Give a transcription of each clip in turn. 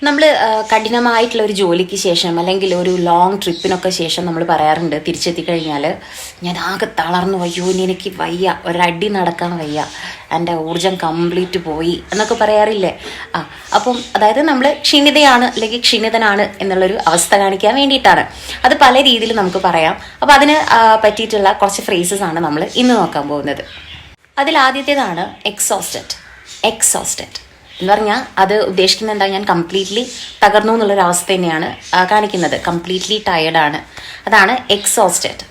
നമ്മൾ കഠിനമായിട്ടുള്ള ഒരു ജോലിക്ക് ശേഷം അല്ലെങ്കിൽ ഒരു ലോങ് ട്രിപ്പിനൊക്കെ ശേഷം നമ്മൾ പറയാറുണ്ട് തിരിച്ചെത്തി കഴിഞ്ഞാൽ ഞാൻ ആകെ തളർന്നു, അയ്യോ ഇനി എനിക്ക് വയ്യ, ഒരടി നടക്കാൻ വയ്യ, എൻ്റെ ഊർജം കംപ്ലീറ്റ് പോയി എന്നൊക്കെ പറയാറില്ലേ. അപ്പം അതായത് നമ്മൾ ക്ഷീണിതയാണ് അല്ലെങ്കിൽ ക്ഷീണിതനാണ് എന്നുള്ളൊരു അവസ്ഥ കാണിക്കാൻ വേണ്ടിയിട്ടാണ്. അത് പല രീതിയിൽ നമുക്ക് പറയാം. അപ്പോൾ അതിന് പറ്റിയിട്ടുള്ള കുറച്ച് ഫ്രേസസ് ആണ് നമ്മൾ ഇന്ന് നോക്കാൻ പോകുന്നത്. അതിലാദ്യത്തേതാണ് എക്സോസ്റ്റഡ്. എക്സോസ്റ്റഡ് എന്ന് പറഞ്ഞാൽ അത് ഉദ്ദേശിക്കുന്നത് എന്താ, ഞാൻ കംപ്ലീറ്റ്ലി തകർന്നു എന്നുള്ളൊരവസ്ഥ തന്നെയാണ് കാണിക്കുന്നത്. കംപ്ലീറ്റ്ലി ടയേർഡാണ്, അതാണ് എക്സോസ്റ്റഡ്.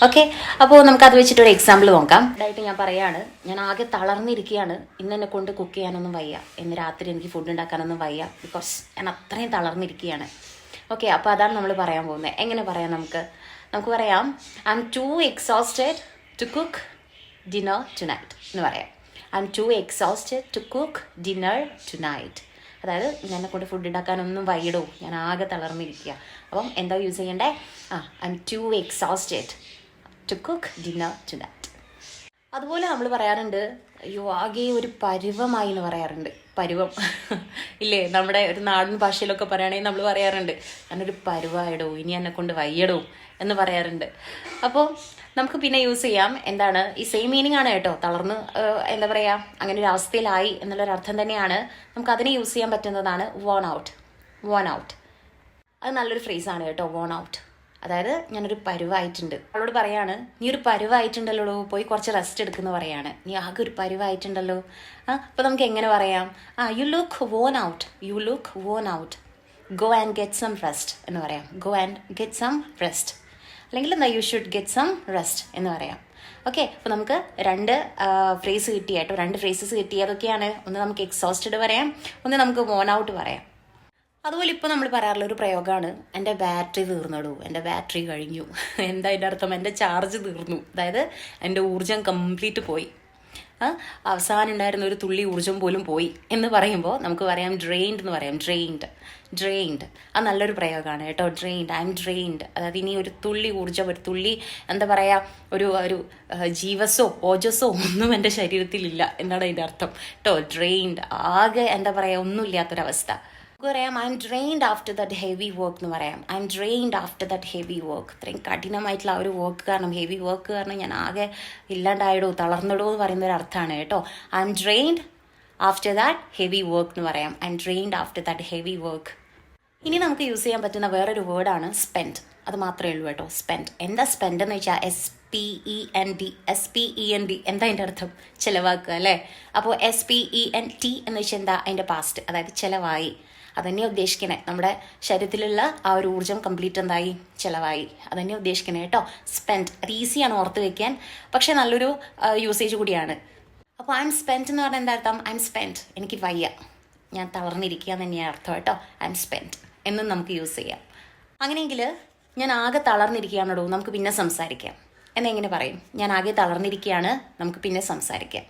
ഓക്കെ, അപ്പോൾ നമുക്കത് വെച്ചിട്ടൊരു എക്സാമ്പിൾ നോക്കാം. ആയിട്ട് ഞാൻ പറയാണ്, ഞാൻ ആകെ തളർന്നിരിക്കുകയാണ്, ഇന്ന് എന്നെ കൊണ്ട് കുക്ക് ചെയ്യാനൊന്നും വയ്യ, ഇന്ന് രാത്രി എനിക്ക് ഫുഡ് ഉണ്ടാക്കാനൊന്നും വയ്യ, ബിക്കോസ് ഞാൻ അത്രയും തളർന്നിരിക്കുകയാണ്. ഓക്കെ, അപ്പോൾ അതാണ് നമ്മൾ പറയാൻ പോകുന്നത്. എങ്ങനെ പറയാം നമുക്ക് പറയാം, I am too exhausted to cook dinner tonight എന്ന് പറയാം. I am too exhausted to cook dinner tonight. അതായത് എന്നെ കൊണ്ട് ഫുഡ് ഉണ്ടാക്കാനൊന്നും വയ്യടോ, ഞാൻ ആകെ തളർന്നിരിക്കുക. അപ്പം എന്താ യൂസ് ചെയ്യണ്ടേ? I am too exhausted to cook dinner tonight. അതുപോലെ നമ്മൾ പറയാറുണ്ട്, അയ്യോ ആകെ ഒരു പരുവമായി എന്ന് പറയാറുണ്ട്. പരുവം ഇല്ലേ, നമ്മുടെ ഒരു നാടൻ ഭാഷയിലൊക്കെ പറയുകയാണെങ്കിൽ നമ്മൾ പറയാറുണ്ട്, ഞാനൊരു പരുവായിടോ, ഇനി എന്നെ കൊണ്ട് വയ്യടോ എന്ന് പറയാറുണ്ട്. അപ്പോൾ നമുക്ക് പിന്നെ യൂസ് ചെയ്യാം, എന്താണ് ഈ സെയിം മീനിങ് ആണ് കേട്ടോ. തളർന്ന് എന്താ പറയുക, അങ്ങനെ ഒരു അവസ്ഥയിലായി എന്നുള്ളൊരർത്ഥം തന്നെയാണ്. നമുക്ക് അതിനെ യൂസ് ചെയ്യാൻ പറ്റുന്നതാണ് വോൺ ഔട്ട്. വോൺ ഔട്ട് അത് നല്ലൊരു ഫ്രേസാണ് കേട്ടോ, വോൺ ഔട്ട്. അതായത് ഞാനൊരു പരുവായിട്ടുണ്ട്. അവളോട് പറയാണ്, നീ ഒരു പരുവായിട്ടുണ്ടല്ലോ, പോയി കുറച്ച് റെസ്റ്റ് എടുക്കുന്നു പറയാണ്. നീ ആകെ ഒരു പരുവായിട്ടുണ്ടല്ലോ. അപ്പോൾ നമുക്ക് എങ്ങനെ പറയാം? You look worn out, you look worn out, go and get some rest എന്ന് പറയാം. Go and get some rest, അല്ലെങ്കിൽ എന്താ, you should get some rest എന്ന് പറയാം. ഓക്കെ, അപ്പോൾ നമുക്ക് രണ്ട് ഫ്രേസ് കിട്ടി കേട്ടോ, രണ്ട് ഫ്രേസസ് കിട്ടി. അതൊക്കെയാണ്, ഒന്ന് നമുക്ക് എക്സോസ്റ്റഡ് പറയാം, ഒന്ന് നമുക്ക് വോൺ ഔട്ട് പറയാം. അതുപോലെ ഇപ്പോൾ നമ്മൾ പറയാറുള്ള ഒരു പ്രയോഗമാണ്, എൻ്റെ ബാറ്ററി തീർന്നടൂ, എൻ്റെ ബാറ്ററി കഴിഞ്ഞു. എന്താ അതിൻ്റെ അർത്ഥം? എൻ്റെ ചാർജ് തീർന്നു, അതായത് എൻ്റെ ഊർജം കംപ്ലീറ്റ് പോയി, അവസാനം ഉണ്ടായിരുന്ന ഒരു തുള്ളി ഊർജം പോലും പോയി എന്ന് പറയുമ്പോൾ നമുക്ക് പറയാം ഡ്രെയിൻഡ് എന്ന് പറയാം. ഡ്രെയിൻഡ് അത് നല്ലൊരു പ്രയോഗമാണ് കേട്ടോ. Drained, I M drained. അതായത് ഇനി ഒരു തുള്ളി ഊർജം, ഒരു തുള്ളി എന്താ പറയുക, ഒരു ജീവസോ ഓജസ്സോ ഒന്നും എൻ്റെ ശരീരത്തിലില്ല എന്നാണ് അതിൻ്റെ അർത്ഥം കേട്ടോ. ഡ്രെയിൻഡ്, ആകെ എന്താ പറയുക, ഒന്നുമില്ലാത്തൊരവസ്ഥ. പറയാം I M drained after that heavy work എന്ന് പറയാം. I M drained after that heavy work. ഇത്രയും കഠിനമായിട്ടുള്ള ആ ഒരു വർക്ക് കാരണം, ഹെവി വർക്ക് കാരണം ഞാൻ ആകെ ഇല്ലാണ്ടായിടോ, തളർന്നിടോ എന്ന് പറയുന്ന ഒരു അർത്ഥമാണ് കേട്ടോ. I M drained after that heavy work എന്ന് പറയാം. I M drained after that heavy work. ഇനി നമുക്ക് യൂസ് ചെയ്യാൻ പറ്റുന്ന വേറൊരു വേർഡാണ് സ്പെൻഡ്. അത് മാത്രമേ ഉള്ളൂ കേട്ടോ, സ്പെൻഡ്. എന്താ സ്പെൻഡ് എന്ന് വെച്ചാൽ SPEND. എന്താ അതിൻ്റെ അർത്ഥം? ചിലവാക്കുക അല്ലേ. അപ്പോൾ SPENT എന്ന് വെച്ചാൽ എന്താ, അതിൻ്റെ പാസ്റ്റ്, അതായത് ചിലവായി. അതന്നെ ഉദ്ദേശിക്കണേ, നമ്മുടെ ശരീരത്തിലുള്ള ആ ഒരു ഊർജ്ജം കംപ്ലീറ്റ് എന്തായി, ചിലവായി. അതന്നെ ഉദ്ദേശിക്കണേ കേട്ടോ. സ്പെൻഡ്, അത് ഈസിയാണ് ഓർത്ത് വെക്കാൻ, പക്ഷെ നല്ലൊരു യൂസേജ് കൂടിയാണ്. അപ്പോൾ ഐ എം സ്പെൻഡ് എന്ന് പറഞ്ഞാൽ എന്താ അർത്ഥം? ഐ എം സ്പെൻഡ്, എനിക്ക് വയ്യ, ഞാൻ തളർന്നിരിക്കുക എന്ന് തന്നെയാണ് അർത്ഥം കേട്ടോ. ഐ എം സ്പെൻഡ് എന്നും നമുക്ക് യൂസ് ചെയ്യാം. അങ്ങനെയെങ്കിൽ ഞാൻ ആകെ തളർന്നിരിക്കുകയാണോ, നമുക്ക് പിന്നെ സംസാരിക്കാം എന്നെങ്ങനെ പറയും? ഞാൻ ആകെ തളർന്നിരിക്കുകയാണ്, നമുക്ക് പിന്നെ സംസാരിക്കാം.